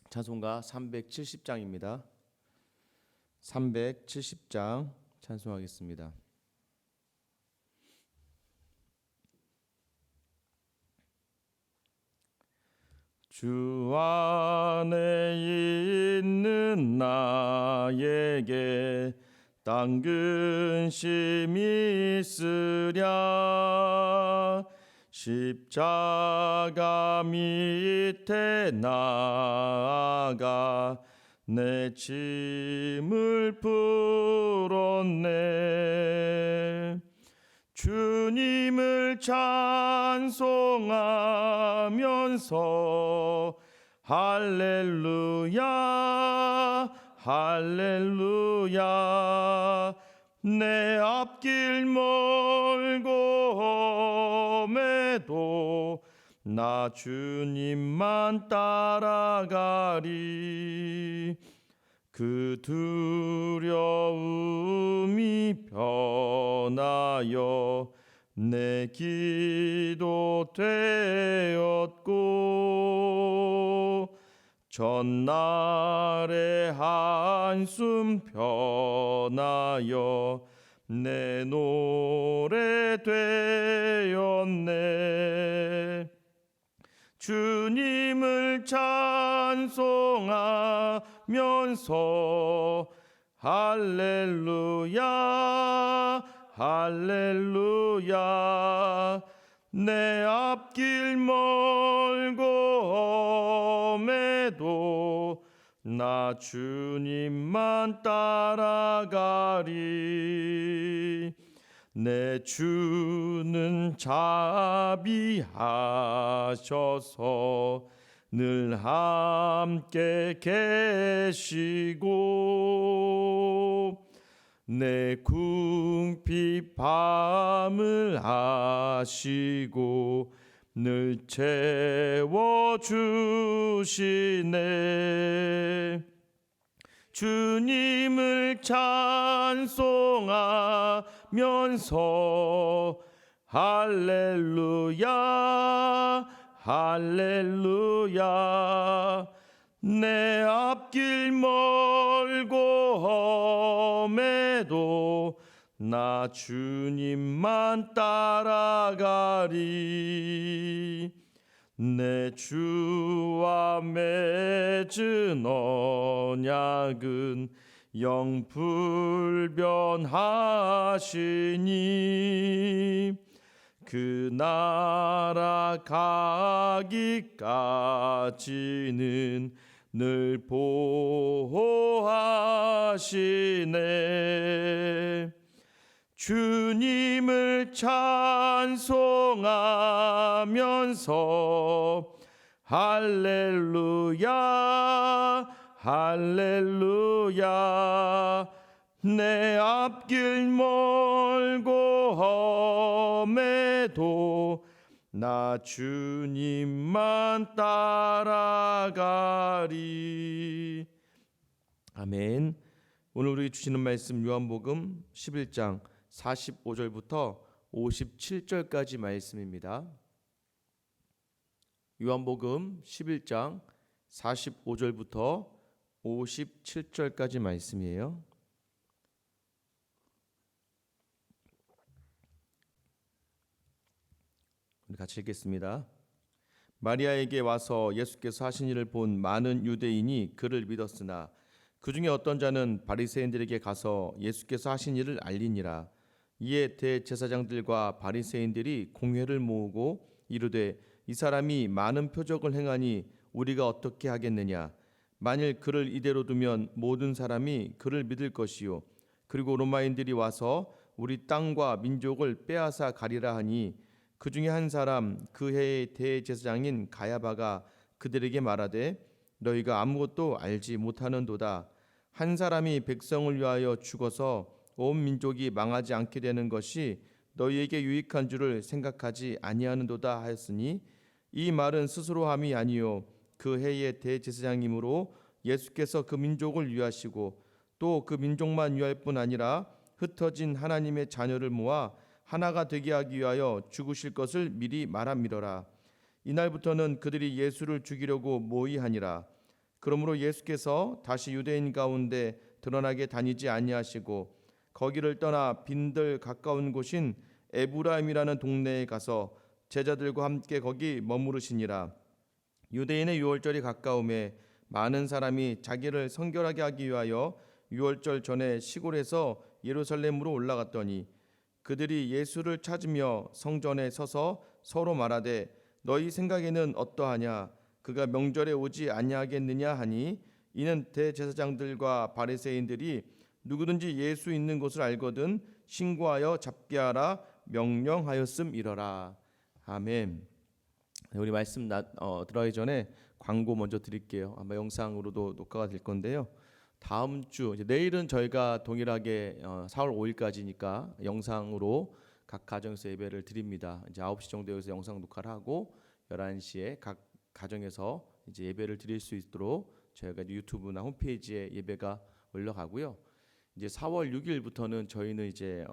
찬송가 370장입니다. 370장 찬송하겠습니다. 주 안에 있는 나에게 딴 근심이 있으랴. 십자가 밑에 나아가 내 짐을 풀었네. 주님을 찬송하면서 할렐루야 할렐루야. 내 앞길 멀고 험해도 나 주님만 따라가리. 그 두려움이 변하여 내 기도 되었고, 전날의 한숨 변하여 내 노래 되었네. 주님을 찬송하면서 할렐루야 할렐루야. 내 앞길 멀고 험해도 나 주님만 따라가리. 내 주는 자비하셔서 늘 함께 계시고, 내 궁핍 밤을 아시고 늘 채워주시네. 주님을 찬송하면서 할렐루야 할렐루야. 내 앞길 멀고 험해도 나 주님만 따라가리. 내 주와 맺은 언약은 영불변하시니, 그 나라 가기까지는 늘 보호하시네. 주님을 찬송하면서 할렐루야 할렐루야. 내 앞길 멀고 험해도 나 주님만 따라가리. 아멘. 오늘 우리 주시는 말씀 요한복음 11장 45절부터 57절까지 말씀입니다. 요한복음 11장 45절부터 57절까지 말씀이에요. 우리 같이 읽겠습니다. 마리아에게 와서 예수께서 하신 일을 본 많은 유대인이 그를 믿었으나 그 중에 어떤 자는 바리새인들에게 가서 예수께서 하신 일을 알리니라. 이에 대제사장들과 바리새인들이 공회를 모으고 이르되, 이 사람이 많은 표적을 행하니 우리가 어떻게 하겠느냐. 만일 그를 이대로 두면 모든 사람이 그를 믿을 것이요, 그리고 로마인들이 와서 우리 땅과 민족을 빼앗아 가리라 하니, 그 중에 한 사람 그 해의 대제사장인 가야바가 그들에게 말하되, 너희가 아무것도 알지 못하는도다. 한 사람이 백성을 위하여 죽어서 온 민족이 망하지 않게 되는 것이 너희에게 유익한 줄을 생각하지 아니하는도다 하였으니, 이 말은 스스로 함이 아니요 그 해의 대제사장이므로 예수께서 그 민족을 위하시고 또 그 민족만 위할 뿐 아니라 흩어진 하나님의 자녀를 모아 하나가 되게 하기 위하여 죽으실 것을 미리 말함이로라. 이날부터는 그들이 예수를 죽이려고 모의하니라. 그러므로 예수께서 다시 유대인 가운데 드러나게 다니지 아니하시고 거기를 떠나 빈들 가까운 곳인 에브라임이라는 동네에 가서 제자들과 함께 거기 머무르시니라. 유대인의 유월절이 가까움에 많은 사람이 자기를 성결하게 하기 위하여 유월절 전에 시골에서 예루살렘으로 올라갔더니 그들이 예수를 찾으며 성전에 서서 서로 말하되 너희 생각에는 어떠하냐 그가 명절에 오지 아니하겠느냐 하니 이는 대제사장들과 바리새인들이 누구든지 예수 있는 곳을 알거든 신고하여 잡게 하라 명령하였음이러라. 아멘. 우리 말씀 들어가기 전에 광고 먼저 드릴게요. 아마 영상으로도 녹화가 될 건데요. 다음 주 내일은 저희가 동일하게 4월 5일까지니까 영상으로 각 가정에서 예배를 드립니다. 이제 9시 정도에서 영상 녹화를 하고 11시에 각 가정에서 이제 예배를 드릴 수 있도록 저희가 유튜브나 홈페이지에 예배가 올라가고요. 이제 4월 6일부터는 저희는 이제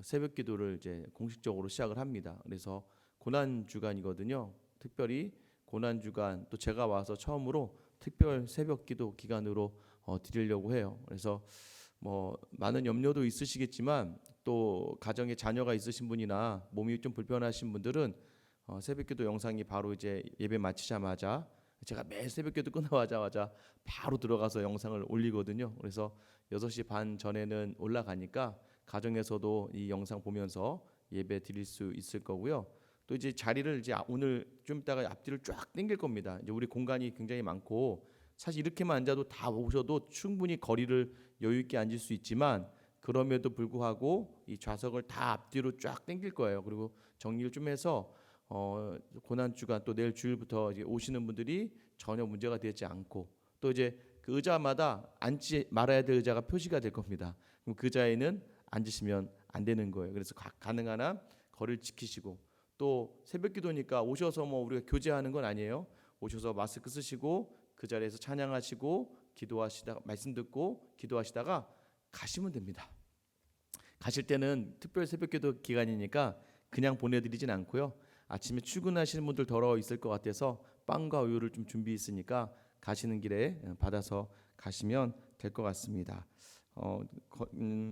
새벽 기도를 이제 공식적으로 시작을 합니다. 그래서 고난 주간이거든요. 특별히 고난 주간 또 제가 와서 처음으로 특별 새벽 기도 기간으로 드리려고 해요. 그래서 뭐 많은 염려도 있으시겠지만 또 가정에 자녀가 있으신 분이나 몸이 좀 불편하신 분들은 새벽기도 영상이 바로 이제 예배 마치자마자 제가 매일 새벽기도 끝나자마자 바로 들어가서 영상을 올리거든요. 그래서 6시 반 전에는 올라가니까 가정에서도 이 영상 보면서 예배 드릴 수 있을 거고요. 또 이제 자리를 이제 오늘 좀 이따가 앞뒤를 쫙 당길 겁니다. 이제 우리 공간이 굉장히 많고 사실 이렇게만 앉아도 다 오셔도 충분히 거리를 여유 있게 앉을 수 있지만 그럼에도 불구하고 이 좌석을 다 앞뒤로 쫙 당길 거예요. 그리고 정리를 좀 해서 고난 주간 또 내일 주일부터 이제 오시는 분들이 전혀 문제가 되지 않고 또 이제 그 의자마다 앉지 말아야 될 의자가 표시가 될 겁니다. 그럼 그 자에는 앉으시면 안 되는 거예요. 그래서 가능한 한 거리를 지키시고 또 새벽기도니까 오셔서 뭐 우리가 교제하는 건 아니에요. 오셔서 마스크 쓰시고 그 자리에서 찬양하시고 기도하시다가 말씀 듣고 기도하시다가 가시면 됩니다. 가실 때는 특별 새벽기도 기간이니까 그냥 보내드리진 않고요. 아침에 출근하시는 분들 더러 있을 것 같아서 빵과 우유를 좀 준비했으니까 가시는 길에 받아서 가시면 될 것 같습니다.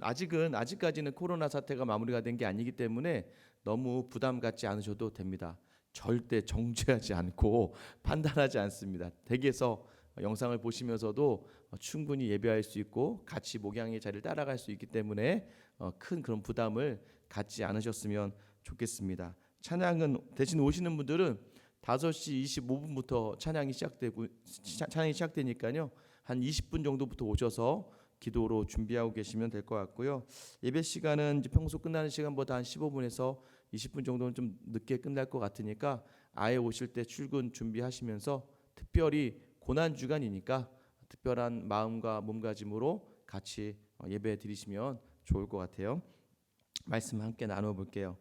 아직까지는 코로나 사태가 마무리가 된 게 아니기 때문에 너무 부담 갖지 않으셔도 됩니다. 절대 정죄하지 않고 판단하지 않습니다. 댁에서 영상을 보시면서도 충분히 예배할 수 있고 같이 목양의 자리를 따라갈 수 있기 때문에 큰 그런 부담을 갖지 않으셨으면 좋겠습니다. 찬양은 대신 오시는 분들은 5시 25분부터 찬양이 시작되니까요. 한 20분 정도부터 오셔서 기도로 준비하고 계시면 될 것 같고요. 예배 시간은 이제 평소 끝나는 시간보다 한 15분에서 20분 정도는 좀 늦게 끝날 것 같으니까 아예 오실 때 출근 준비하시면서 특별히 고난 주간이니까 특별한 마음과 몸가짐으로 같이 예배 드리시면 좋을 것 같아요. 말씀 함께 나눠 볼게요.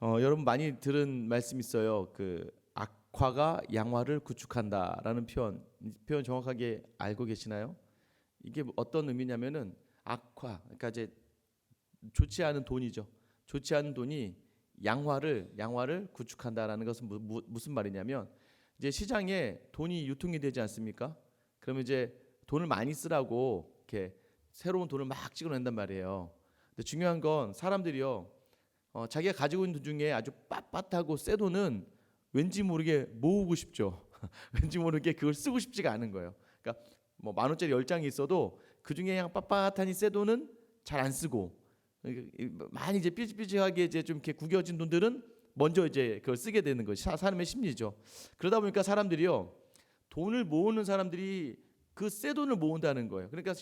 여러분 많이 들은 말씀 있어요. 그 악화가 양화를 구축한다라는 표현. 이 표현 정확하게 알고 계시나요? 이게 어떤 의미냐면은 악화, 그러니까 이제 좋지 않은 돈이죠. 좋지 않은 돈이 양화를 구축한다라는 것은 무슨 말이냐면 이제 시장에 돈이 유통이 되지 않습니까? 그러면 이제 돈을 많이 쓰라고 이렇게 새로운 돈을 막 찍어낸단 말이에요. 근데 중요한 건 사람들이요, 자기가 가지고 있는 돈 중에 아주 빳빳하고 새 돈은 왠지 모르게 모으고 싶죠. 왠지 모르게 그걸 쓰고 싶지가 않은 거예요. 그러니까 뭐 10,000원짜리 10장이 있어도 그 중에 그냥 빳빳하니 새 돈은 잘 안 쓰고 많이 이제 삐질삐질하게 이제 좀 이렇게 구겨진 돈들은 먼저 이제 그걸 쓰게 되는 것이 사람의 심리죠. 그러다 보니까 사람들이요, 돈을 모으는 사람들이 그 새 돈을 모은다는 거예요. 그러니까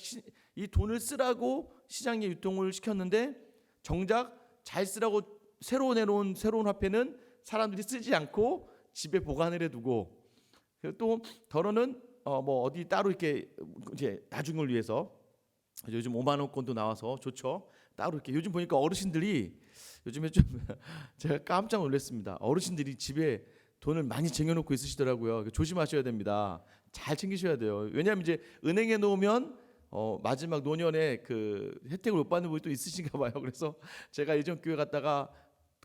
이 돈을 쓰라고 시장에 유통을 시켰는데 정작 잘 쓰라고 새로 내놓은 새로운 화폐는 사람들이 쓰지 않고 집에 보관을 해두고, 또 더러는 뭐 어디 따로 이렇게 이제 나중을 위해서 요즘 5만 원권도 나와서 좋죠. 따로 이렇게 요즘 보니까 어르신들이 요즘에 좀 제가 깜짝 놀랐습니다. 어르신들이 집에 돈을 많이 쟁여놓고 있으시더라고요. 조심하셔야 됩니다. 잘 챙기셔야 돼요. 왜냐하면 이제 은행에 놓으면 마지막 노년에 그 혜택을 못 받는 분이 또 있으신가 봐요. 그래서 제가 예전 교회 갔다가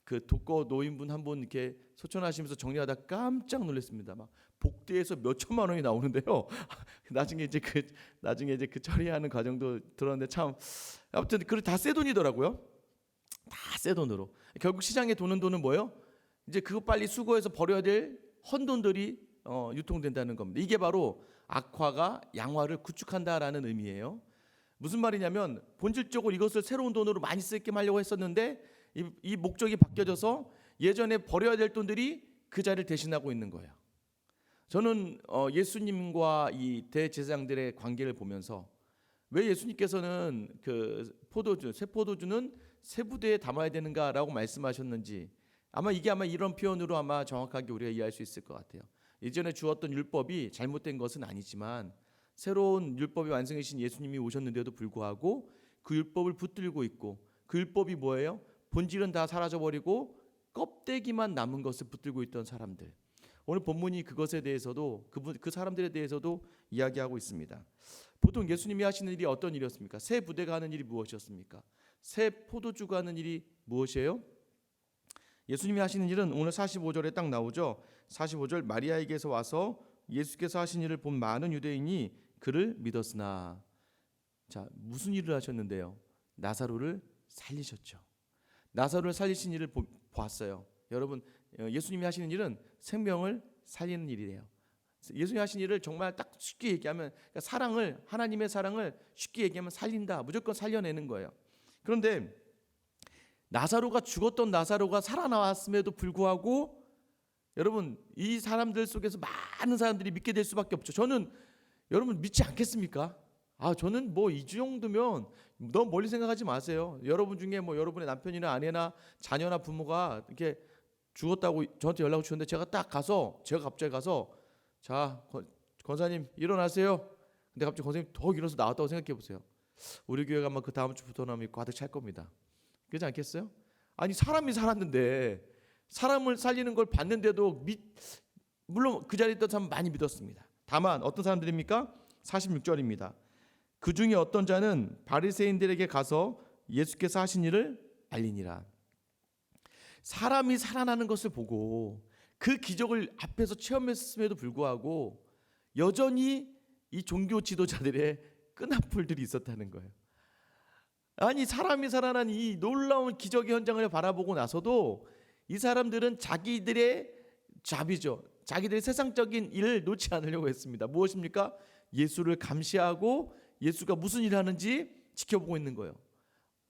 그 독거 노인분 한 분 이렇게 소천하시면서 정리하다 깜짝 놀랐습니다. 막 복대에서 몇 천만 원이 나오는데요. 나중에 이제 그 처리하는 과정도 들었는데 참 아무튼 그 다 새 돈이더라고요. 다 새 돈으로. 결국 시장에 도는 돈은 뭐예요? 이제 그거 빨리 수거해서 버려야 될 헌돈들이 유통된다는 겁니다. 이게 바로 악화가 양화를 구축한다라는 의미예요. 무슨 말이냐면 본질적으로 이것을 새로운 돈으로 많이 쓰게 하려고 했었는데 이 목적이 바뀌어져서 예전에 버려야 될 돈들이 그 자리를 대신하고 있는 거예요. 저는 예수님과 이 대제사장들의 관계를 보면서 왜 예수님께서는 그 새 포도주는 새 부대에 담아야 되는가라고 말씀하셨는지 아마 이런 표현으로 아마 정확하게 우리가 이해할 수 있을 것 같아요. 예전에 주었던 율법이 잘못된 것은 아니지만 새로운 율법이 완성이신 예수님이 오셨는데도 불구하고 그 율법을 붙들고 있고 그 율법이 뭐예요? 본질은 다 사라져버리고 껍데기만 남은 것을 붙들고 있던 사람들. 오늘 본문이 그것에 대해서도 그 사람들에 대해서도 이야기하고 있습니다. 보통 예수님이 하시는 일이 어떤 일이었습니까? 새 부대가 하는 일이 무엇이었습니까? 새 포도주가 하는 일이 무엇이에요? 예수님이 하시는 일은 오늘 45절에 딱 나오죠. 45절 마리아에게서 와서 예수께서 하신 일을 본 많은 유대인이 그를 믿었으나 자 무슨 일을 하셨는데요? 나사로를 살리셨죠. 나사로를 살리신 일을 보았어요. 여러분 예수님이 하시는 일은 생명을 살리는 일이래요. 예수님이 하신 일을 정말 딱 쉽게 얘기하면 그러니까 사랑을 하나님의 사랑을 쉽게 얘기하면 살린다. 무조건 살려내는 거예요. 그런데 나사로가 죽었던 나사로가 살아나왔음에도 불구하고 여러분 이 사람들 속에서 많은 사람들이 믿게 될 수밖에 없죠. 저는 여러분 믿지 않겠습니까? 저는 뭐 이 정도면 너무 멀리 생각하지 마세요. 여러분 중에 뭐 여러분의 남편이나 아내나 자녀나 부모가 이렇게 죽었다고 저한테 연락을 주셨는데 제가 갑자기 가서 자 권사님 일어나세요. 근데 갑자기 권사님 더 일어나서 나왔다고 생각해 보세요. 우리 교회가 아마 그 다음 주부터는 가득 찰 겁니다. 그렇지 않겠어요? 아니 사람이 살았는데 사람을 살리는 걸 봤는데도 물론 그 자리에 있던 사람 많이 믿었습니다. 다만 어떤 사람들입니까? 46절입니다. 그 중에 어떤 자는 바리새인들에게 가서 예수께서 하신 일을 알리니라. 사람이 살아나는 것을 보고 그 기적을 앞에서 체험했음에도 불구하고 여전히 이 종교 지도자들의 끈앞풀들이 있었다는 거예요. 아니 사람이 살아난 이 놀라운 기적의 현장을 바라보고 나서도 이 사람들은 자기들의 자기들의 세상적인 일을 놓지 않으려고 했습니다. 무엇입니까? 예수를 감시하고 예수가 무슨 일을 하는지 지켜보고 있는 거예요.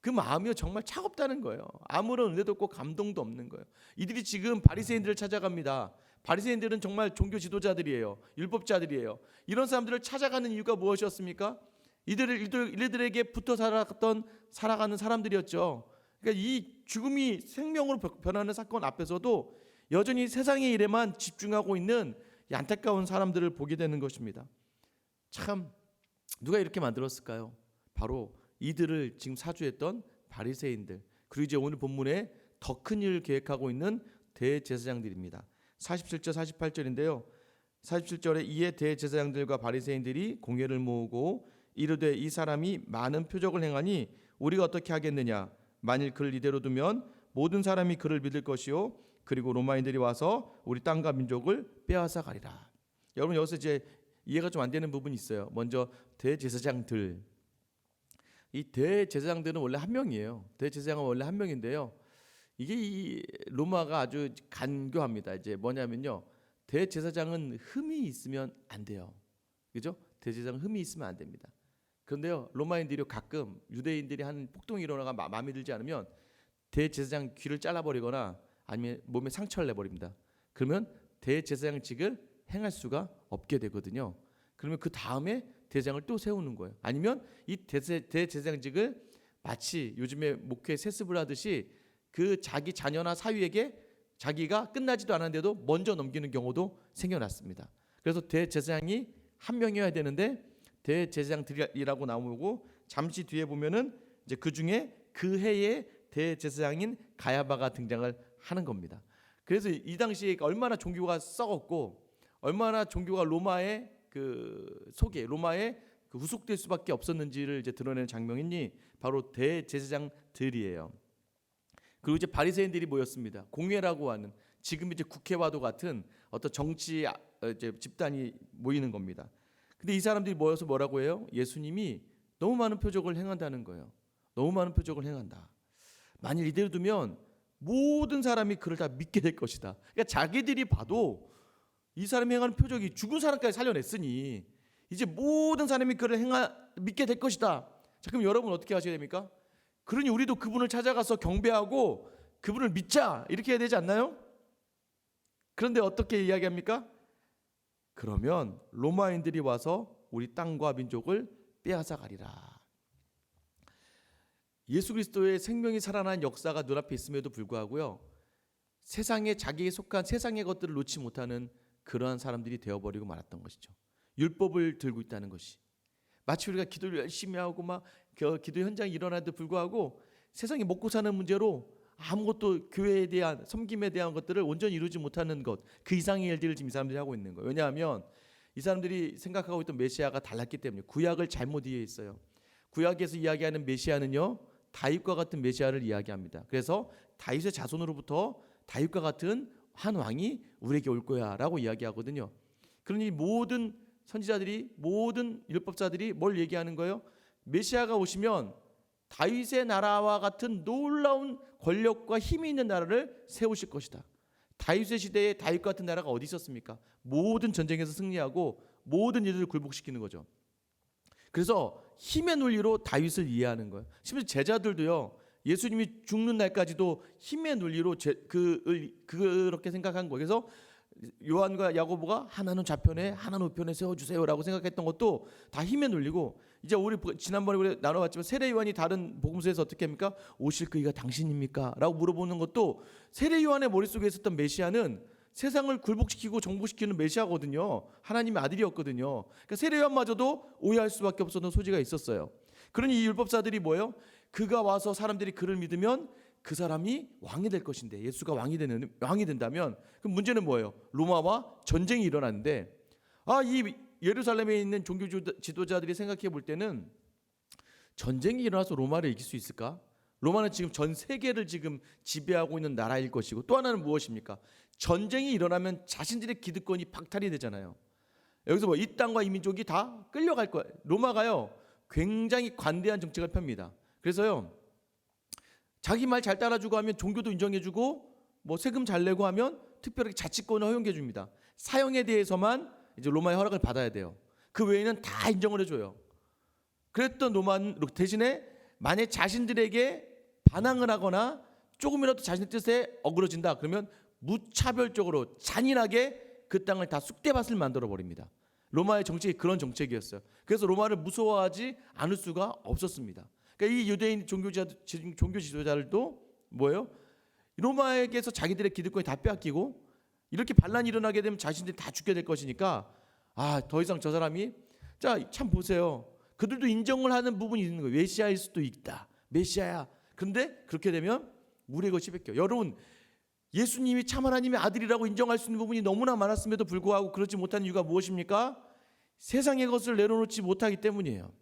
그 마음이 정말 차갑다는 거예요. 아무런 은혜도 없고 감동도 없는 거예요. 이들이 지금 바리새인들을 찾아갑니다. 바리새인들은 정말 종교 지도자들이에요. 율법자들이에요. 이런 사람들을 찾아가는 이유가 무엇이었습니까? 이들에게 붙어 살아가는 사람들이었죠. 그러니까 이 죽음이 생명으로 변하는 사건 앞에서도 여전히 세상의 일에만 집중하고 있는 이 안타까운 사람들을 보게 되는 것입니다. 참 누가 이렇게 만들었을까요? 바로 이들을 지금 사주했던 바리새인들, 그리고 이제 오늘 본문에 더 큰 일을 계획하고 있는 대제사장들입니다. 47절 48절인데요. 47절에 이에 대제사장들과 바리새인들이 공회를 모으고 이르되 이 사람이 많은 표적을 행하니 우리가 어떻게 하겠느냐? 만일 그를 이대로 두면 모든 사람이 그를 믿을 것이요 그리고 로마인들이 와서 우리 땅과 민족을 빼앗아 가리라. 여러분 여기서 이제 이해가 좀 안 되는 부분이 있어요. 먼저 대제사장들. 이 대제사장들은 원래 한 명이에요. 대제사장은 원래 한 명인데요. 이게 이 로마가 아주 간교합니다. 이제 뭐냐면요. 대제사장은 흠이 있으면 안 돼요. 그죠? 대제사장은 흠이 있으면 안 됩니다. 그런데요. 로마인들이 가끔 유대인들이 한 폭동이 일어나가 마음에 들지 않으면 대제사장 귀를 잘라버리거나 아니면 몸에 상처를 내버립니다. 그러면 대제사장직을 행할 수가 없게 되거든요. 그러면 그 다음에 대제사장을 또 세우는 거예요. 아니면 이 대제사장직을 마치 요즘에 목회 세습을 하듯이 그 자기 자녀나 사위에게 자기가 끝나지도 않았는데도 먼저 넘기는 경우도 생겨났습니다. 그래서 대제사장이 한 명이어야 되는데 대제사장들이라고 나오고 잠시 뒤에 보면은 이제 그 중에 그 해에 대제사장인 가야바가 등장을 하는 겁니다. 그래서 이 당시에 얼마나 종교가 썩었고 얼마나 종교가 로마의 그 속에 로마에 그 후속될 수밖에 없었는지를 이제 드러내는 장면이니 바로 대제사장들이에요. 그리고 이제 바리새인들이 모였습니다. 공회라고 하는, 지금 이제 국회와도 같은 어떤 정치 이제 집단이 모이는 겁니다. 근데 이 사람들이 모여서 뭐라고 해요? 예수님이 너무 많은 표적을 행한다는 거예요. 너무 많은 표적을 행한다. 만일 이대로 두면 모든 사람이 그를 다 믿게 될 것이다. 그러니까 자기들이 봐도 이 사람이 행하는 표적이 죽은 사람까지 살려냈으니 이제 모든 사람이 그를 믿게 될 것이다. 자, 그럼 여러분 어떻게 하셔야 됩니까? 그러니 우리도 그분을 찾아가서 경배하고 그분을 믿자, 이렇게 해야 되지 않나요? 그런데 어떻게 이야기합니까? 그러면 로마인들이 와서 우리 땅과 민족을 빼앗아 가리라. 예수 그리스도의 생명이 살아난 역사가 눈앞에 있음에도 불구하고요, 세상에 자기에 속한 세상의 것들을 놓지 못하는 그러한 사람들이 되어버리고 말았던 것이죠. 율법을 들고 있다는 것이, 마치 우리가 기도를 열심히 하고 막 기도 현장이 일어나는데 불구하고 세상에 먹고 사는 문제로 아무것도 교회에 대한 섬김에 대한 것들을 온전히 이루지 못하는 것, 그 이상의 일들을 지금 이 사람들이 하고 있는 거예요. 왜냐하면 이 사람들이 생각하고 있던 메시아가 달랐기 때문에. 구약을 잘못 이해했어요. 구약에서 이야기하는 메시아는요, 다윗과 같은 메시아를 이야기합니다. 그래서 다윗의 자손으로부터 다윗과 같은 한 왕이 우리에게 올 거야 라고 이야기하거든요. 그러니 모든 선지자들이, 모든 율법자들이 뭘 얘기하는 거예요? 메시아가 오시면 다윗의 나라와 같은 놀라운 권력과 힘이 있는 나라를 세우실 것이다. 다윗의 시대에 다윗 같은 나라가 어디 있었습니까? 모든 전쟁에서 승리하고 모든 일들을 굴복시키는 거죠. 그래서 힘의 논리로 다윗을 이해하는 거예요. 심지어 제자들도요, 예수님이 죽는 날까지도 힘의 논리로 그렇게 생각한 거예요. 그래서 요한과 야고보가 하나는 좌편에 하나는 우편에 세워주세요라고 생각했던 것도 다 힘의 논리고, 이제 우리 지난번에 우리 나눠봤지만 세례 요한이 다른 복음서에서 어떻게 합니까? 오실 그이가 당신입니까? 라고 물어보는 것도 세례 요한의 머릿속에 있었던 메시아는 세상을 굴복시키고 정복시키는 메시아거든요. 하나님의 아들이었거든요. 그러니까 세례 요한마저도 오해할 수밖에 없었던 소지가 있었어요. 그러니 이 율법사들이 뭐예요? 그가 와서 사람들이 그를 믿으면 그 사람이 왕이 될 것인데, 예수가 왕이 된다면 그럼 문제는 뭐예요? 로마와 전쟁이 일어났는데, 이 예루살렘에 있는 종교 지도자들이 생각해 볼 때는 전쟁이 일어나서 로마를 이길 수 있을까? 로마는 지금 전 세계를 지금 지배하고 있는 나라일 것이고, 또 하나는 무엇입니까? 전쟁이 일어나면 자신들의 기득권이 박탈이 되잖아요. 여기서 이 땅과 이 민족이 다 끌려갈 거예요. 로마가요, 굉장히 관대한 정책을 펴니다. 그래서요, 자기 말 잘 따라주고 하면 종교도 인정해주고, 뭐 세금 잘 내고 하면 특별하게 자치권을 허용해 줍니다. 사형에 대해서만 이제 로마의 허락을 받아야 돼요. 그 외에는 다 인정을 해줘요. 그랬던 로마 대신에 만약 자신들에게 반항을 하거나 조금이라도 자신의 뜻에 어그러진다, 그러면 무차별적으로 잔인하게 그 땅을 다 쑥대밭을 만들어 버립니다. 로마의 정책이 그런 정책이었어요. 그래서 로마를 무서워하지 않을 수가 없었습니다. 그러니까 이 유대인 종교 지도자들도 뭐예요? 로마에게서 자기들의 기득권이 다 빼앗기고, 이렇게 반란이 일어나게 되면 자신들이 다 죽게 될 것이니까, 더 이상 저 사람이, 자, 참 보세요. 그들도 인정을 하는 부분이 있는 거예요. 메시아일 수도 있다. 메시아야. 그런데 그렇게 되면 우리의 것이 뺏겨. 여러분, 예수님이 참 하나님의 아들이라고 인정할 수 있는 부분이 너무나 많았음에도 불구하고 그렇지 못한 이유가 무엇입니까? 세상의 것을 내려놓지 못하기 때문이에요.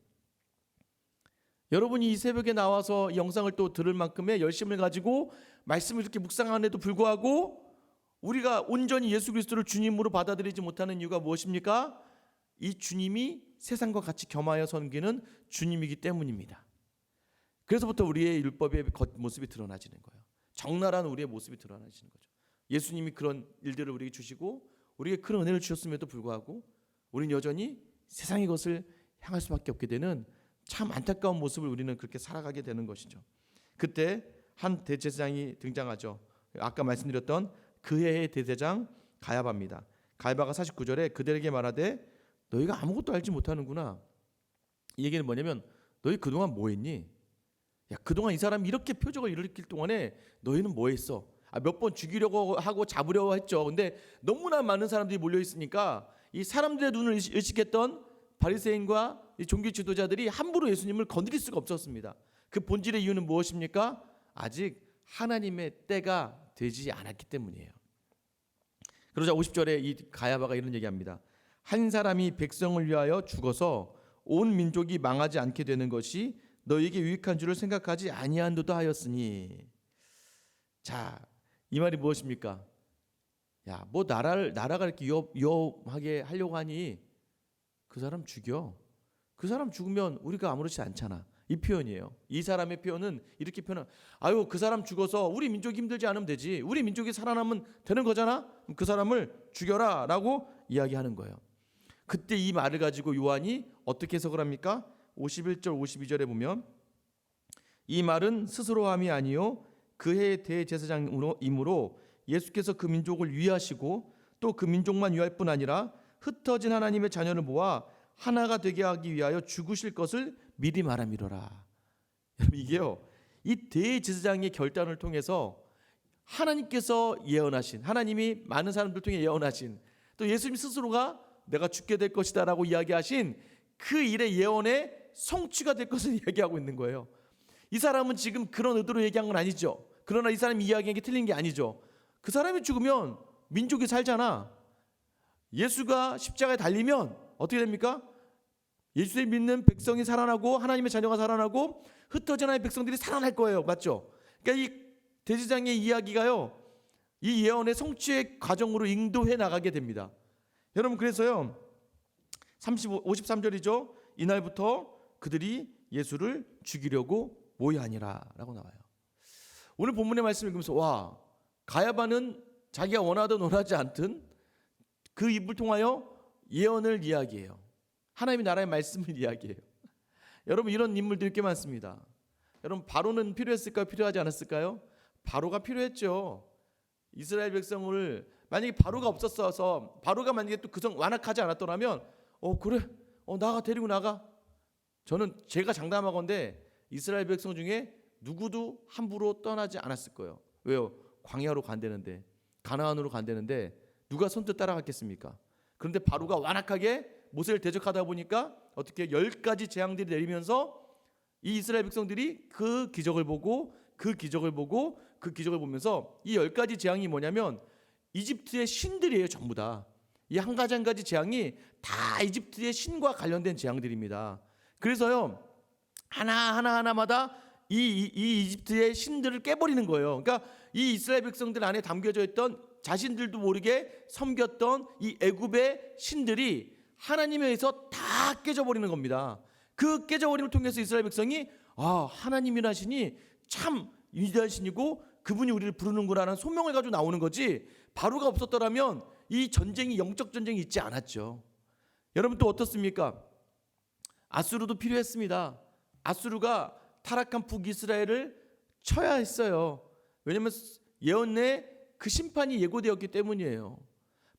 여러분이 이 새벽에 나와서 이 영상을 또 들을 만큼의 열심을 가지고 말씀을 이렇게 묵상하는데도 불구하고 우리가 온전히 예수 그리스도를 주님으로 받아들이지 못하는 이유가 무엇입니까? 이 주님이 세상과 같이 겸하여 섬기는 주님이기 때문입니다. 그래서부터 우리의 율법의 겉모습이 드러나지는 거예요. 적나라한 우리의 모습이 드러나지는 거죠. 예수님이 그런 일들을 우리에게 주시고 우리에게 그런 은혜를 주셨음에도 불구하고 우리는 여전히 세상의 것을 향할 수밖에 없게 되는 참 안타까운 모습을 우리는 그렇게 살아가게 되는 것이죠. 그때 한 대제사장이 등장하죠. 아까 말씀드렸던 그 해의 대제사장 가야바입니다. 가야바가 49절에 그들에게 말하되 너희가 아무것도 알지 못하는구나. 이 얘기는 뭐냐면 너희 그동안 뭐 했니? 야, 그동안 이 사람이 이렇게 표적을 일으킬 동안에 너희는 뭐 했어? 몇 번 죽이려고 하고 잡으려고 했죠. 근데 너무나 많은 사람들이 몰려 있으니까 이 사람들의 눈을 의식했던 바리새인과 이 종교 지도자들이 함부로 예수님을 건드릴 수가 없었습니다. 그 본질의 이유는 무엇입니까? 아직 하나님의 때가 되지 않았기 때문이에요. 그러자 50절에 이 가야바가 이런 얘기합니다. 한 사람이 백성을 위하여 죽어서 온 민족이 망하지 않게 되는 것이 너에게 유익한 줄을 생각하지 아니한도다 하였으니. 자, 이 말이 무엇입니까? 야, 뭐 나라가 이렇게 위험하게 하려고 하니 그 사람 죽여. 그 사람 죽으면 우리가 아무렇지 않잖아. 이 표현이에요. 이 사람의 표현은 이렇게 표현한, 아유 그 사람 죽어서 우리 민족이 힘들지 않으면 되지, 우리 민족이 살아남으면 되는 거잖아, 그 사람을 죽여라 라고 이야기하는 거예요. 그때 이 말을 가지고 요한이 어떻게 해석을 합니까? 51절 52절에 보면 이 말은 스스로 함이 아니요 그의 대제사장이므로 예수께서 그 민족을 위하시고 또 그 민족만 위할 뿐 아니라 흩어진 하나님의 자녀를 모아 하나가 되게 하기 위하여 죽으실 것을 미리 말함이로라. 여러분, 이게요, 이 대제사장의 결단을 통해서 하나님께서 예언하신, 하나님이 많은 사람들 통해 예언하신, 또 예수님 스스로가 내가 죽게 될 것이다 라고 이야기하신 그 일의 예언의 성취가 될 것을 이야기하고 있는 거예요. 이 사람은 지금 그런 의도로 얘기한 건 아니죠. 그러나 이 사람이 이야기한 게 틀린 게 아니죠. 그 사람이 죽으면 민족이 살잖아. 예수가 십자가에 달리면 어떻게 됩니까? 예수를 믿는 백성이 살아나고 하나님의 자녀가 살아나고 흩어진 하나님의 백성들이 살아날 거예요. 맞죠? 그러니까 이 대제사장의 이야기가요, 이 예언의 성취의 과정으로 인도해 나가게 됩니다. 여러분, 그래서요 53절이죠. 이날부터 그들이 예수를 죽이려고 모여하니라 라고 나와요. 오늘 본문의 말씀을 읽으면서 와, 가야바는 자기가 원하든 원하지 않든 그 입을 통하여 예언을 이야기해요. 하나님의 나라의 말씀을 이야기해요. 여러분, 이런 인물들이 꽤 많습니다. 여러분, 바로는 필요했을까요? 필요하지 않았을까요? 바로가 필요했죠. 이스라엘 백성을 만약에 바로가 없었어서, 바로가 만약에 또 그 성 완악하지 않았더라면 그래, 나가, 데리고 나가. 저는 제가 장담하건대 이스라엘 백성 중에 누구도 함부로 떠나지 않았을 거예요. 왜요? 광야로 간다는데, 가나안으로 간다는데 누가 선뜻 따라갔겠습니까? 그런데 바로가 완악하게 모세를 대적하다 보니까 어떻게 10가지 재앙들이 내리면서 이 이스라엘 백성들이 그 기적을 보고 그 기적을 보면서 이 10가지 재앙이 뭐냐면 이집트의 신들이에요. 전부 다. 이 한 가지 한 가지 재앙이 다 이집트의 신과 관련된 재앙들입니다. 그래서요, 하나마다 이 이집트의 신들을 깨버리는 거예요. 그러니까 이 이스라엘 백성들 안에 담겨져 있던, 자신들도 모르게 섬겼던 이 애굽의 신들이 하나님에 의해서 다 깨져버리는 겁니다. 그 깨져버림을 통해서 이스라엘 백성이 하나님이라 신이 참 위대한 신이고 그분이 우리를 부르는구나라는 소명을 가지고 나오는 거지, 바로가 없었더라면 이 전쟁이, 영적 전쟁이 있지 않았죠. 여러분, 또 어떻습니까? 아수르도 필요했습니다. 아수르가 타락한 북이스라엘을 쳐야 했어요. 왜냐하면 예언의 그 심판이 예고되었기 때문이에요.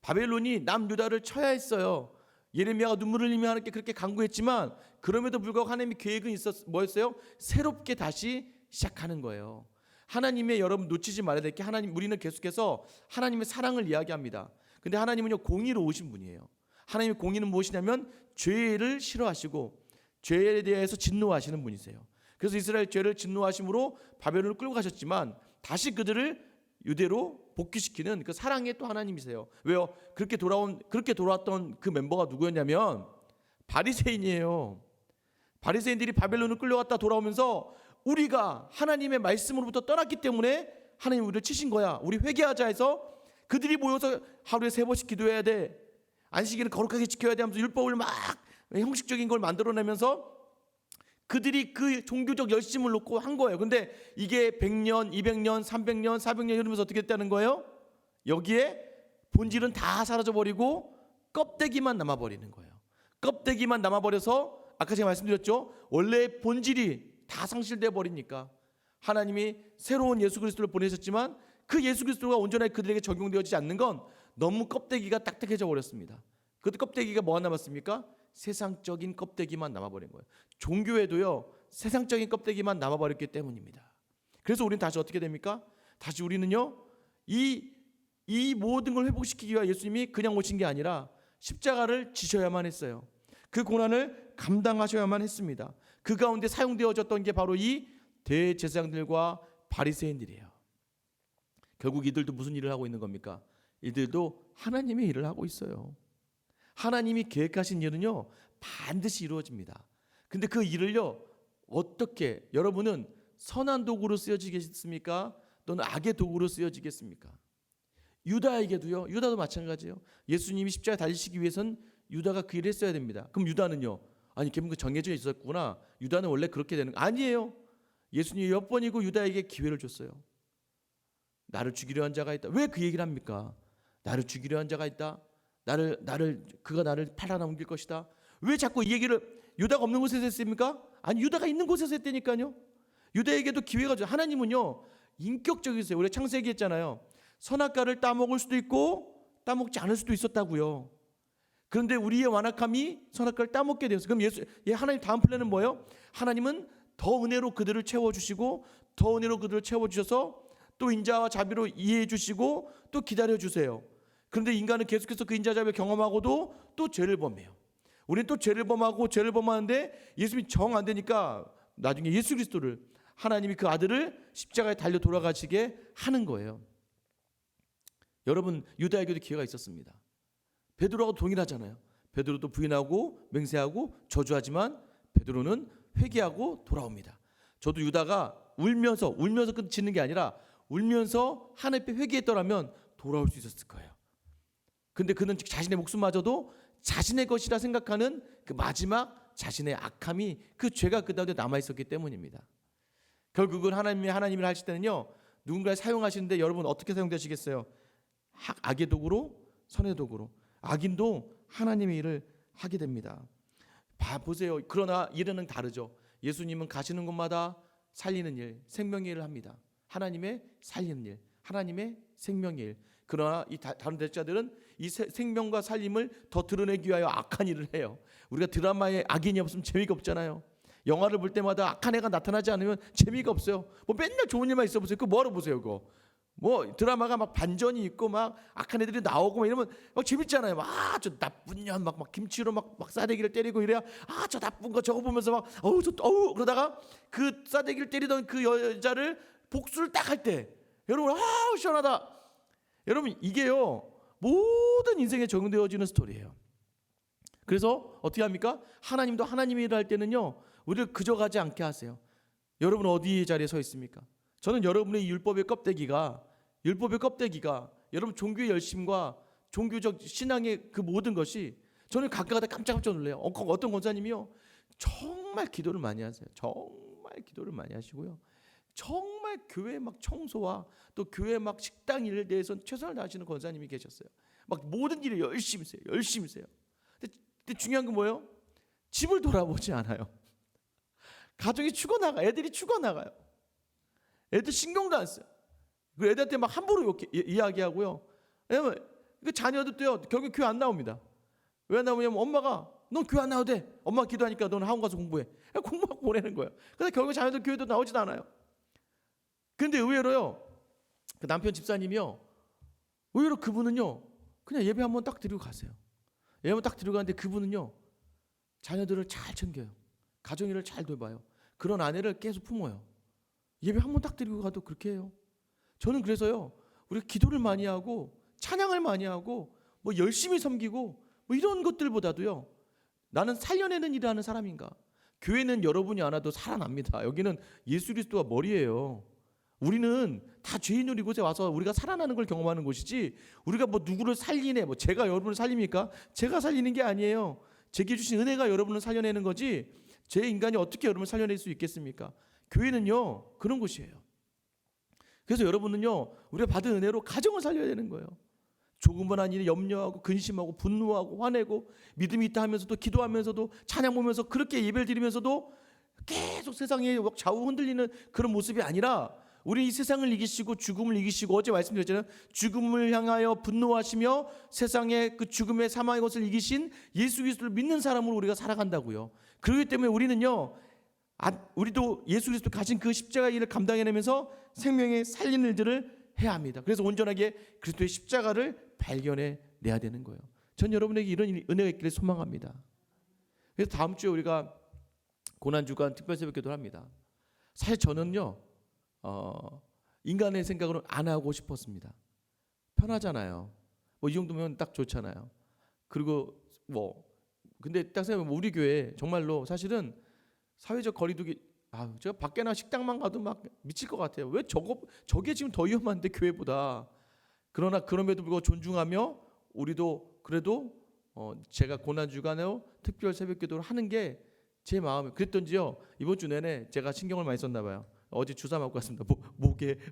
바벨론이 남유다를 쳐야 했어요. 예레미야가 눈물을 흘리며 하나님께 그렇게 간구했지만 그럼에도 불구하고 하나님의 계획은 뭐였어요? 새롭게 다시 시작하는 거예요. 하나님의, 여러분 놓치지 말아야 될 게, 우리는 계속해서 하나님의 사랑을 이야기합니다. 근데 하나님은요, 공의로우신 분이에요. 하나님의 공의는 무엇이냐면 죄를 싫어하시고 죄에 대해서 진노하시는 분이세요. 그래서 이스라엘 죄를 진노하심으로 바벨론을 끌고 가셨지만 다시 그들을 유대로 복귀시키는 그 사랑의 또 하나님이세요. 왜요? 그렇게 돌아왔던 그 멤버가 누구였냐면 바리새인이에요. 바리새인들이 바벨론을 끌려갔다 돌아오면서 우리가 하나님의 말씀으로부터 떠났기 때문에 하나님 우리를 치신 거야, 우리 회개하자 해서 그들이 모여서 하루에 3번씩 기도해야 돼, 안식일을 거룩하게 지켜야 돼 하면서 율법을 막 형식적인 걸 만들어내면서 그들이 그 종교적 열심을 놓고 한 거예요. 근데 이게 100년, 200년, 300년, 400년 이러면서 어떻게 됐다는 거예요? 여기에 본질은 다 사라져버리고 껍데기만 남아버리는 거예요. 껍데기만 남아버려서 아까 제가 말씀드렸죠, 원래 본질이 다 상실돼 버리니까 하나님이 새로운 예수 그리스도를 보내셨지만 그 예수 그리스도가 온전하게 그들에게 적용되어지지 않는 건 너무 껍데기가 딱딱해져 버렸습니다. 그 껍데기가 뭐가 남았습니까? 세상적인 껍데기만 남아버린 거예요. 종교에도요, 세상적인 껍데기만 남아버렸기 때문입니다. 그래서 우리는 다시 어떻게 됩니까? 다시 우리는요, 이 모든 걸 회복시키기 위해 예수님이 그냥 오신 게 아니라 십자가를 지셔야만 했어요. 그 고난을 감당하셔야만 했습니다. 그 가운데 사용되어졌던 게 바로 이 대제사장들과 바리새인들이에요. 결국 이들도 무슨 일을 하고 있는 겁니까? 이들도 하나님의 일을 하고 있어요. 하나님이 계획하신 일은요, 반드시 이루어집니다. 근데 그 일을요, 어떻게, 여러분은 선한 도구로 쓰여지겠습니까? 또는 악의 도구로 쓰여지겠습니까? 유다에게도요. 유다도 마찬가지예요. 예수님이 십자가에 달리시기 위해선 유다가 그 일을 했어야 됩니다. 그럼 유다는요? 아니 결국 정해져 있었구나. 유다는 원래 그렇게 되는 거 아니에요. 예수님이 몇 번이고 유다에게 기회를 줬어요. 나를 죽이려 한 자가 있다. 왜 그 얘기를 합니까? 나를 죽이려 한 자가 있다. 그가 나를 팔아넘길 것이다. 왜 자꾸 이 얘기를 유다가 없는 곳에서 했습니까? 아니 유다가 있는 곳에서 했다니까요. 유다에게도 기회가 줘. 하나님은요 인격적이세요. 우리가 창세기 했잖아요. 선악과를 따먹을 수도 있고 따먹지 않을 수도 있었다고요. 그런데 우리의 완악함이 선악과를 따먹게 되었어요. 그럼 하나님 다음 플랜은 뭐예요? 하나님은 더 은혜로 그들을 채워주시고 더 은혜로 그들을 채워주셔서 또 인자와 자비로 이해해 주시고 또 기다려 주세요. 그런데 인간은 계속해서 그 인자 자비를 경험하고도 또 죄를 범해요. 우리는 또 죄를 범하고 죄를 범하는데 예수님이 정 안 되니까 나중에 예수 그리스도를 하나님이 그 아들을 십자가에 달려 돌아가시게 하는 거예요. 여러분 유다에게도 기회가 있었습니다. 베드로하고 동일하잖아요. 베드로도 부인하고 맹세하고 저주하지만 베드로는 회개하고 돌아옵니다. 저도 유다가 울면서 끝이는 게 아니라 울면서 하나님 앞에 회개했더라면 돌아올 수 있었을 거예요. 근데 그는 자신의 목숨마저도 자신의 것이라 생각하는 그 마지막 자신의 악함이 그 죄가 그 가운데 남아있었기 때문입니다. 결국은 하나님을 하실 때는요 누군가를 사용하시는데 여러분 어떻게 사용되시겠어요? 악의 도구로 선의 도구로. 악인도 하나님의 일을 하게 됩니다. 보세요. 그러나 일은 다르죠. 예수님은 가시는 곳마다 살리는 일, 생명의 일을 합니다. 하나님의 살리는 일, 하나님의 생명의 일. 그러나 이 다른 대자들은 이 생명과 살림을 더 드러내기 위하여 악한 일을 해요. 우리가 드라마에 악인이 없으면 재미가 없잖아요. 영화를 볼 때마다 악한 애가 나타나지 않으면 재미가 없어요. 뭐 맨날 좋은 일만 있어 보세요. 그거 뭐하러 보세요 그거. 뭐 드라마가 막 반전이 있고 막 악한 애들이 나오고 막 이러면 막 재밌잖아요. 막 저 나쁜 년 막 김치로 막 싸대기를 때리고 이래야 저 나쁜 거 저거 보면서 막 그러다가 그 싸대기를 때리던 그 여자를 복수를 딱 할 때 여러분 시원하다. 여러분 이게요 모든 인생에 적용되어지는 스토리예요. 그래서 어떻게 합니까? 하나님도 하나님의 일을 할 때는요 우리를 그저 가지 않게 하세요. 여러분 어디 자리에 서 있습니까? 저는 여러분의 율법의 껍데기가 여러분 종교의 열심과 종교적 신앙의 그 모든 것이 저는 가끔가다 깜짝깜짝 놀래요. 어떤 권사님이요 정말 기도를 많이 하세요. 정말 기도를 많이 하시고요. 정말 교회 막 청소와 또 교회 막 식당 일에 대해서 최선을 다하시는 권사님이 계셨어요. 막 모든 일을 열심히 세요. 근데 중요한 건 뭐예요? 집을 돌아보지 않아요. 가정이 죽어나가, 애들이 죽어나가요. 애들 신경도 안 써요. 그 애들한테 막 함부로 이야기하고요. 왜냐면 그 자녀들도요 결국 교회 안 나옵니다. 왜 안 나오냐면 엄마가 넌 교회 안 나와도 돼. 엄마가 기도하니까 너는 학원 가서 공부해. 공부하고 보내는 거예요. 근데 결국 자녀들 교회도 나오지도 않아요. 근데 의외로요 그 남편 집사님이요 의외로 그분은요 그냥 예배 한번 딱 드리고 가세요. 예배 한번 딱 드리고 가는데 그분은요 자녀들을 잘 챙겨요. 가정일을 잘 돌봐요. 그런 아내를 계속 품어요. 예배 한번 딱 드리고 가도 그렇게 해요. 저는 그래서요 우리가 기도를 많이 하고 찬양을 많이 하고 뭐 열심히 섬기고 뭐 이런 것들보다도요 나는 살려내는 일을 하는 사람인가. 교회는 여러분이 안 와도 살아납니다. 여기는 예수 그리스도가 머리예요. 우리는 다 죄인으로 이곳에 와서 우리가 살아나는 걸 경험하는 곳이지 우리가 뭐 누구를 살리네 뭐 제가 여러분을 살립니까? 제가 살리는 게 아니에요. 제게 주신 은혜가 여러분을 살려내는 거지 제 인간이 어떻게 여러분을 살려낼 수 있겠습니까? 교회는요 그런 곳이에요. 그래서 여러분은요 우리가 받은 은혜로 가정을 살려야 되는 거예요. 조그만한 일에 염려하고 근심하고 분노하고 화내고 믿음이 있다 하면서도 기도하면서도 찬양 보면서 그렇게 예배를 드리면서도 계속 세상에 좌우 흔들리는 그런 모습이 아니라 우리 이 세상을 이기시고 죽음을 이기시고 어제 말씀드렸잖아요. 죽음을 향하여 분노하시며 세상의 그 죽음의 사망의 것을 이기신 예수 그리스도를 믿는 사람으로 우리가 살아간다고요. 그렇기 때문에 우리도 예수 그리스도 가진 그 십자가의 일을 감당해내면서 생명의 살리는 일들을 해야 합니다. 그래서 온전하게 그리스도의 십자가를 발견해내야 되는 거예요. 전 여러분에게 이런 은혜가 있기를 소망합니다. 그래서 다음 주에 우리가 고난주간 특별 새벽기도를 합니다. 사실 저는요 인간의 생각으로 안 하고 싶었습니다. 편하잖아요. 뭐 이 정도면 딱 좋잖아요. 그리고 근데 딱 생각해보면 우리 교회 정말로 사실은 사회적 거리두기 제가 밖에나 식당만 가도 막 미칠 것 같아요. 왜 저게 지금 더 위험한데 교회보다. 그러나 그럼에도 불구하고 존중하며 우리도 그래도 제가 고난 주간에 특별 새벽 기도를 하는 게 제 마음에 그랬던지요. 이번 주 내내 제가 신경을 많이 썼나 봐요. 어제 주사 맞고 왔습니다.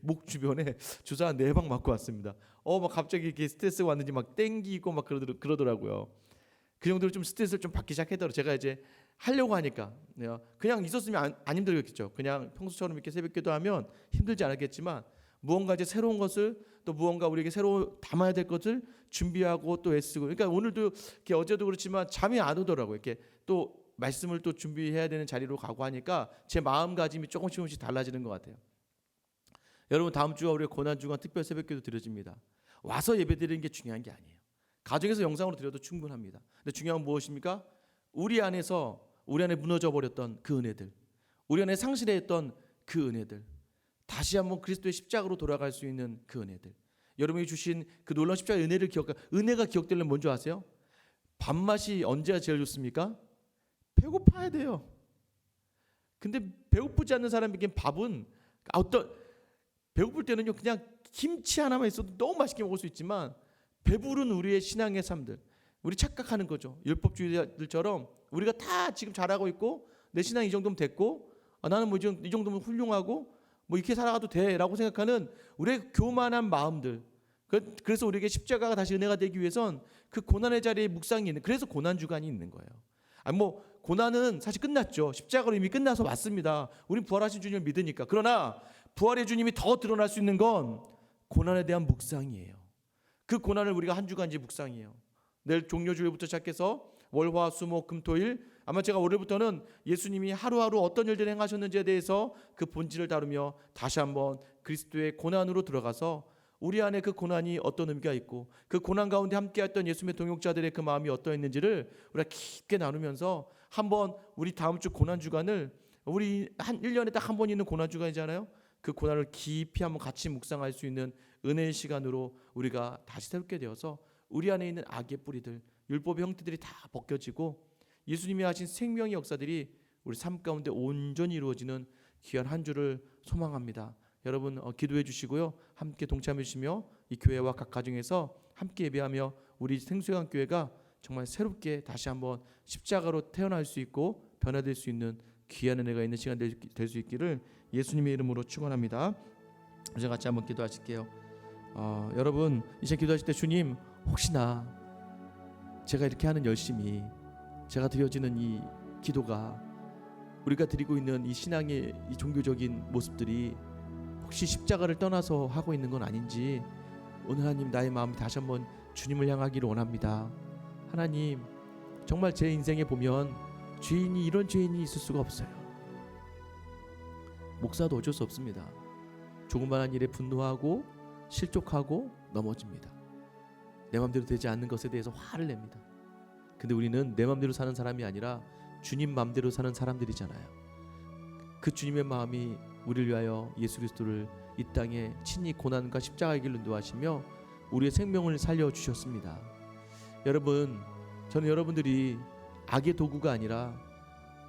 목 주변에 주사 4방 맞고 왔습니다. 막 갑자기 이렇게 스트레스가 왔는지 막 땡기고 막 그러더라고요. 그 정도로 좀 스트레스를 좀 받기 시작했더라고요. 제가 이제 하려고 하니까 그냥 있었으면 안 힘들겠죠. 그냥 평소처럼 이렇게 새벽 기도하면 힘들지 않았겠지만 무언가 이제 새로운 것을 또 무언가 우리에게 새로 담아야 될 것을 준비하고 또 애쓰고 그러니까 오늘도 이렇게 어제도 그렇지만 잠이 안 오더라고요. 이렇게 또 말씀을 또 준비해야 되는 자리로 가고 하니까 제 마음가짐이 조금씩 달라지는 것 같아요. 여러분 다음 주가 우리가 고난주간 특별 새벽기도 드려집니다. 와서 예배드리는 게 중요한 게 아니에요. 가정에서 영상으로 드려도 충분합니다. 근데 중요한 건 무엇입니까? 우리 안에 무너져 버렸던 그 은혜들, 우리 안에 상실했던 그 은혜들, 다시 한번 그리스도의 십자가로 돌아갈 수 있는 그 은혜들, 여러분이 주신 그 놀라운 십자가의 은혜를 은혜가 기억되려면 뭔지 아세요? 밥맛이 언제가 제일 좋습니까? 배고파야 돼요. 근데 배고프지 않는 사람에겐 밥은 배고플 때는요 그냥 김치 하나만 있어도 너무 맛있게 먹을 수 있지만 배부른 우리의 신앙의 삶들, 우리 착각하는 거죠. 율법주의자들처럼 우리가 다 지금 잘하고 있고 내 신앙이 이 정도면 됐고 나는 뭐 이 정도면 훌륭하고 뭐 이렇게 살아가도 돼라고 생각하는 우리의 교만한 마음들. 그래서 우리에게 십자가가 다시 은혜가 되기 위해선 그 고난의 자리에 묵상이 있는, 그래서 고난주간이 있는 거예요. 고난은 사실 끝났죠. 십자가로 이미 끝나서 맞습니다. 우린 부활하신 주님을 믿으니까. 그러나 부활의 주님이 더 드러날 수 있는 건 고난에 대한 묵상이에요. 그 고난을 우리가 한 주간 이제 묵상이에요. 내일 종료주일부터 시작해서 월화 수목 금토일, 아마 제가 월요일부터는 예수님이 하루하루 어떤 일들을 행하셨는지에 대해서 그 본질을 다루며 다시 한번 그리스도의 고난으로 들어가서 우리 안에 그 고난이 어떤 의미가 있고 그 고난 가운데 함께했던 예수님의 동역자들의 그 마음이 어떠했는지를 우리가 깊게 나누면서 한번 우리 다음 주 고난 주간을, 우리 한 1년에 딱 한 번 있는 고난 주간이잖아요. 그 고난을 깊이 한번 같이 묵상할 수 있는 은혜의 시간으로 우리가 다시 새롭게 되어서 우리 안에 있는 악의 뿌리들, 율법의 형태들이 다 벗겨지고 예수님이 하신 생명의 역사들이 우리 삶 가운데 온전히 이루어지는 귀한 한 주를 소망합니다. 여러분 기도해 주시고요. 함께 동참해 주시며 이 교회와 각 가정에서 함께 예배하며 우리 생수강 교회가 정말 새롭게 다시 한번 십자가로 태어날 수 있고 변화될 수 있는 귀한 은혜가 있는 시간 될 수 있기를 예수님의 이름으로 축원합니다. 이제 같이 한번 기도하실게요. 여러분 이제 기도하실 때 주님, 혹시나 제가 이렇게 하는 열심이, 제가 드려지는 이 기도가, 우리가 드리고 있는 이 신앙의 이 종교적인 모습들이 혹시 십자가를 떠나서 하고 있는 건 아닌지 오늘 하나님 나의 마음이 다시 한번 주님을 향하기를 원합니다. 하나님, 정말 제 인생에 보면 이런 죄인이 있을 수가 없어요. 목사도 어쩔 수 없습니다. 조그마한 일에 분노하고 실족하고 넘어집니다. 내 맘대로 되지 않는 것에 대해서 화를 냅니다. 근데 우리는 내 맘대로 사는 사람이 아니라 주님 맘대로 사는 사람들이잖아요. 그 주님의 마음이 우리를 위하여 예수 그리스도를 이 땅에 친히 고난과 십자가의 길로 인도하시며 우리의 생명을 살려주셨습니다. 여러분, 저는 여러분들이 악의 도구가 아니라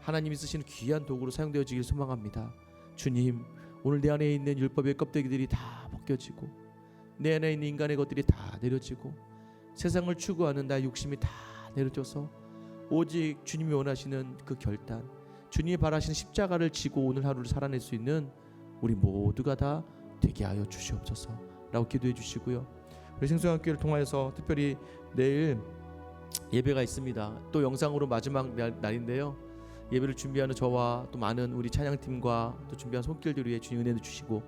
하나님이 쓰시는 귀한 도구로 사용되어지길 소망합니다. 주님, 오늘 내 안에 있는 율법의 껍데기들이 다 벗겨지고 내 안에 있는 인간의 것들이 다 내려지고 세상을 추구하는 나의 욕심이 다 내려져서 오직 주님이 원하시는 그 결단, 주님이 바라시는 십자가를 지고 오늘 하루를 살아낼 수 있는 우리 모두가 다 되게 하여 주시옵소서 라고 기도해 주시고요. 우리 생수강교회를 통하여서 특별히 내일 예배가 있습니다. 또 영상으로 마지막 날인데요. 예배를 준비하는 저와 또 많은 우리 찬양팀과 또 준비한 손길들 위해 주님 은혜를 주시고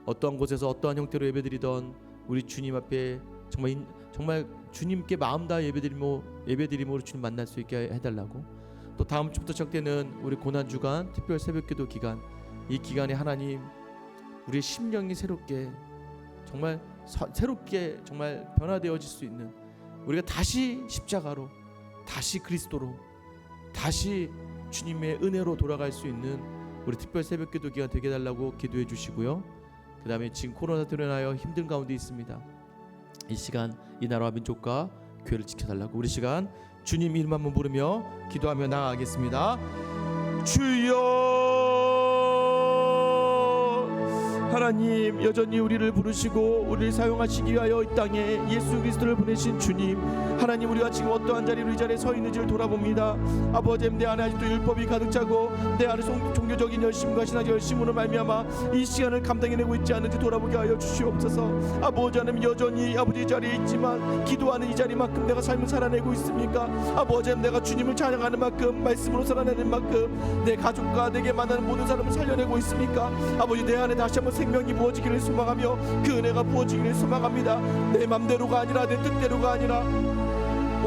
어떠한 곳에서 어떠한 형태로 예배드리던 우리 주님 앞에 정말 주님께 마음 다해 예배드림으로 주님 만날 수 있게 해달라고, 또 다음 주부터 시작되는 우리 고난주간 특별 새벽기도 기간, 이 기간에 하나님 우리의 심령이 새롭게 정말 변화되어질 수 있는, 우리가 다시 십자가로, 다시 그리스도로, 다시 주님의 은혜로 돌아갈 수 있는 우리 특별 새벽기도 기간 되게 해달라고 기도해 주시고요. 그 다음에 지금 코로나 때문에 인하여 힘든 가운데 있습니다. 이 시간 이 나라와 민족과 교회를 지켜달라고 우리 시간 주님 이름 한번 부르며 기도하며 나아가겠습니다. 주여 하나님, 여전히 우리를 부르시고 우리를 사용하시기 위하여 이 땅에 예수 그리스도를 보내신 주님, 하나님, 우리가 지금 어떠한 자리로 이 자리에 서 있는지를 돌아봅니다. 아버지, 내 안에 아직도 율법이 가득 차고 내 안에 종교적인 열심과 신앙 열심으로 말미암아 이 시간을 감당해내고 있지 않은지 돌아보게 하여 주시옵소서. 아버지 하나님, 여전히 아버지 이 자리에 있지만 기도하는 이 자리만큼 내가 삶을 살아내고 있습니까? 아버지 하나님, 내가 주님을 찬양하는 만큼, 말씀으로 살아내는 만큼 내 가족과 내게 만나는 모든 사람을 살려내고 있습니까? 아버지, 내 안에 다시 한번 생명이 부어지기를 소망하며 그 은혜가 부어지기를 소망합니다. 내 맘대로가 아니라 내 뜻대로가 아니라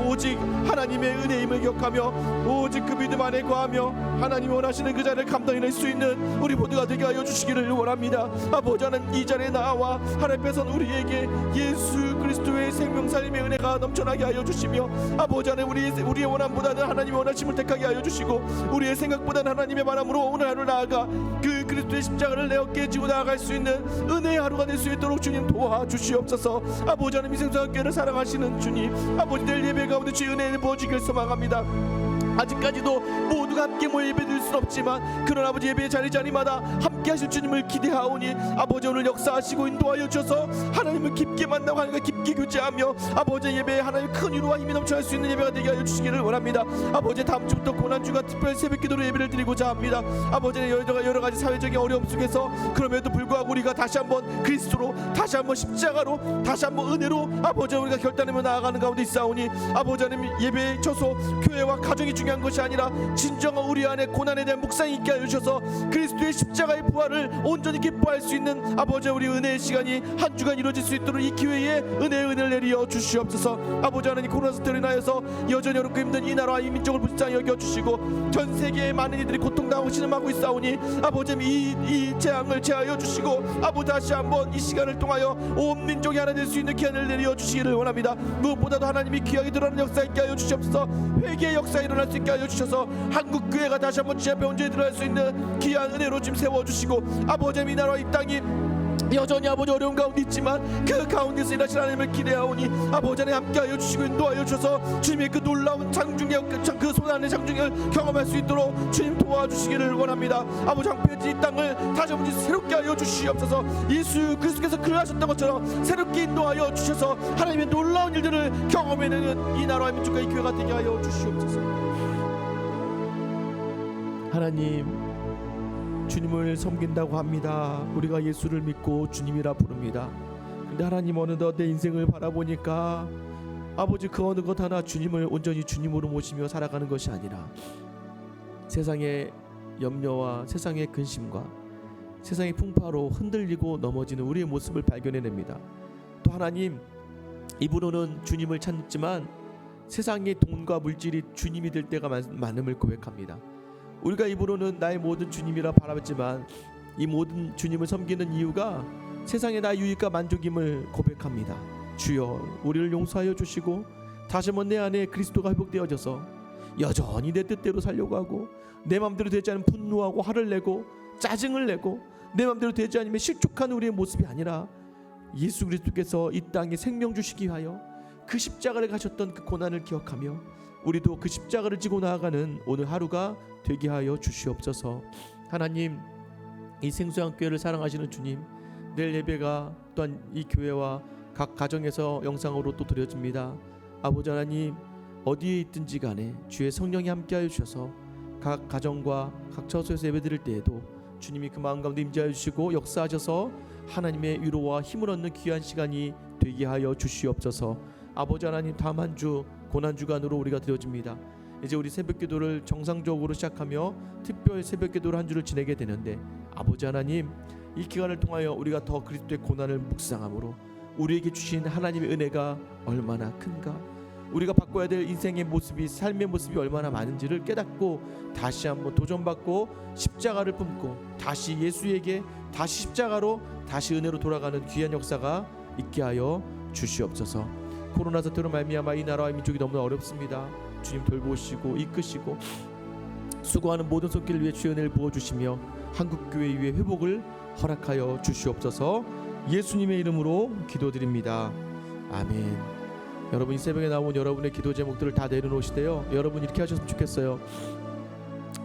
오직 하나님의 은혜임을 기억하며 오직 그 믿음 안에 거하며 하나님이 원하시는 그 자리를 감당해낼 수 있는 우리 모두가 되게 하여 주시기를 원합니다. 아버지 하나님, 이 자리에 나와 하나님 앞에서 우리에게 예수 그리스도의 생명 살림의 은혜가 넘쳐나게 하여 주시며, 아버지 하나님, 우리의 원함보다는 하나님의 원하심을 택하게 하여 주시고 우리의 생각보다는 하나님의 바람으로 오늘 하루 나아가 그 그리스도의 십자가를 내 어깨에 지고 나아갈 수 있는 은혜의 하루가 될 수 있도록 주님 도와주시옵소서. 아버지 하나님, 이 생명교회를 사랑하시는 주님, 아버지, 늘 예배 가운데 주의 은혜를 부어주길 소망합니다. 아직까지도 모두가 함께 모여 예배드릴 수는 없지만 그런 아버지 예배의 자리마다 함께 하실 주님을 기대하오니 아버지, 오늘 역사하시고 인도하여 주셔서 하나님을 깊게 만나고 하나님과 깊게 교제하며 아버지 예배에 하나님의 큰 위로와 힘이 넘쳐날 수 있는 예배가 되게 하여 주시기를 원합니다. 아버지, 다음 주부터 고난주가 특별 새벽기도로 예배를 드리고자 합니다. 아버지, 여러 가지 사회적인 어려움 속에서 그럼에도 불구하고 우리가 다시 한번 그리스도로, 다시 한번 십자가로, 다시 한번 은혜로 아버지 우리가 결단하며 나아가는 가운데 있사오니 아버지 하나님, 예배의 처소 교회와 가정이 중요한 것이 아니라 진정한 우리 안에 고난에 대한 묵상이 있게 하여 주셔서 그리스도의 십자가의 부활을 온전히 기뻐할 수 있는 아버지 우리 은혜의 시간이 한 주간 이루어질 수 있도록 이 기회에 은혜를 내려 주시옵소서. 아버지 하나님, 코로나 사태로 인하여서 여전히 어렵고 힘든 이 나라와 이 민족을 불쌍히 여겨주시고 전 세계의 많은 이들이 고통당하고 신음하고 있사오니 아버지 이 재앙을 제하여 주시고 아버지 다시 한번 이 시간을 통하여 온 민족이 하나 될 수 있는 기한을 내려 주시기를 원합니다. 무엇보다도 하나님이 귀하게 드러나는 역사 있게 하여 주시옵소서. 회개의 역사 일어날 수 있게 하여 주셔서 한국 교회가 다시 한번 주의 앞에 온전히 들어갈 수 있는 귀한 은혜로 지금 세워주시고 아버지, 이 나라 이 땅이 여전히 아버지 어려운 가운데 있지만 그 가운데서 일하신 하나님을 기대하오니 아버지 하나님 함께하여 주시고 인도하여 주셔서 주님의 그 놀라운 장중의 그 손안의 장중을 경험할 수 있도록 주님 도와주시기를 원합니다. 아버지, 황폐해진 이 땅을 다시 한번 새롭게 하여 주시옵소서. 예수 그리스도께서 그러하셨던 것처럼 새롭게 인도하여 주셔서 하나님의 놀라운 일들을 경험해내는 이 나라와 민족과 이 교회가 되게 하여 주시옵소서. 하나님, 주님을 섬긴다고 합니다. 우리가 예수를 믿고 주님이라 부릅니다. 근데 하나님, 어느덧 내 인생을 바라보니까 아버지, 그 어느 것 하나 주님을 온전히 주님으로 모시며 살아가는 것이 아니라 세상의 염려와 세상의 근심과 세상의 풍파로 흔들리고 넘어지는 우리의 모습을 발견해냅니다. 또 하나님, 입으로는 주님을 찾지만 세상의 돈과 물질이 주님이 될 때가 많음을 고백합니다. 우리가 입으로는 나의 모든 주님이라 바라봤지만 이 모든 주님을 섬기는 이유가 세상의 나의 유익과 만족임을 고백합니다. 주여, 우리를 용서하여 주시고 다시 한번 내 안에 그리스도가 회복되어져서 여전히 내 뜻대로 살려고 하고 내 마음대로 되지 않으면 분노하고 화를 내고 짜증을 내고 내 마음대로 되지 않으면 실족한 우리의 모습이 아니라 예수 그리스도께서 이 땅에 생명 주시기 위하여 그 십자가를 가셨던 그 고난을 기억하며 우리도 그 십자가를 지고 나아가는 오늘 하루가 되게 하여 주시옵소서. 하나님, 이 생수양교회를 사랑하시는 주님, 내일 예배가 또한 이 교회와 각 가정에서 영상으로 또 드려집니다. 아버지 하나님, 어디에 있든지 간에 주의 성령이 함께하여 주셔서 각 가정과 각 처소에서 예배드릴 때에도 주님이 그 마음 가운데 임재하여 주시고 역사하셔서 하나님의 위로와 힘을 얻는 귀한 시간이 되게 하여 주시옵소서. 아버지 하나님, 다음 한 주 고난주간으로 우리가 드려집니다. 이제 우리 새벽기도를 정상적으로 시작하며 특별 새벽기도를 한 주를 지내게 되는데 아버지 하나님, 이 기간을 통하여 우리가 더 그리스도의 고난을 묵상함으로 우리에게 주신 하나님의 은혜가 얼마나 큰가, 우리가 바꿔야 될 인생의 모습이, 삶의 모습이 얼마나 많은지를 깨닫고 다시 한번 도전받고 십자가를 품고 다시 예수에게, 다시 십자가로, 다시 은혜로 돌아가는 귀한 역사가 있게 하여 주시옵소서. 코로나 사태로 말미암아 이 나라와 민족이 너무나 어렵습니다. 주님 돌보시고 이끄시고 수고하는 모든 손길을 위해 주의 은혜를 부어주시며 한국교회 위에 회복을 허락하여 주시옵소서. 예수님의 이름으로 기도드립니다. 아멘. 여러분, 이 새벽에 나온 여러분의 기도 제목들을 다 내려놓으시되요, 여러분 이렇게 하셨으면 좋겠어요.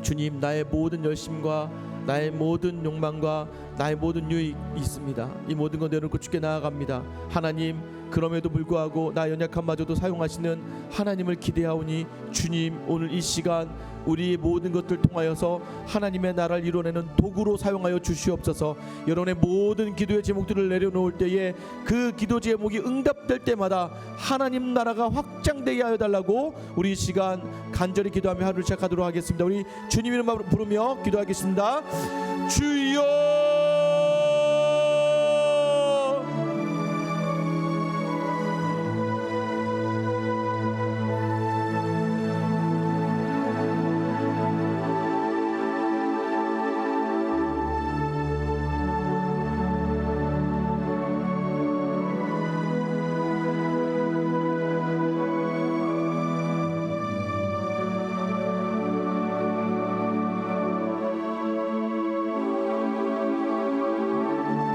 주님, 나의 모든 열심과 나의 모든 욕망과 나의 모든 유익이 있습니다. 이 모든 것 내려놓고 주께 나아갑니다. 하나님, 그럼에도 불구하고 나 연약함마저도 사용하시는 하나님을 기대하오니 주님, 오늘 이 시간 우리의 모든 것들 통하여서 하나님의 나라를 이뤄내는 도구로 사용하여 주시옵소서. 여러분의 모든 기도의 제목들을 내려놓을 때에 그 기도 제목이 응답될 때마다 하나님 나라가 확장되게 하여 달라고 우리 이 시간 간절히 기도하며 하루를 시작하도록 하겠습니다. 우리 주님 이름으로 부르며 기도하겠습니다. 주여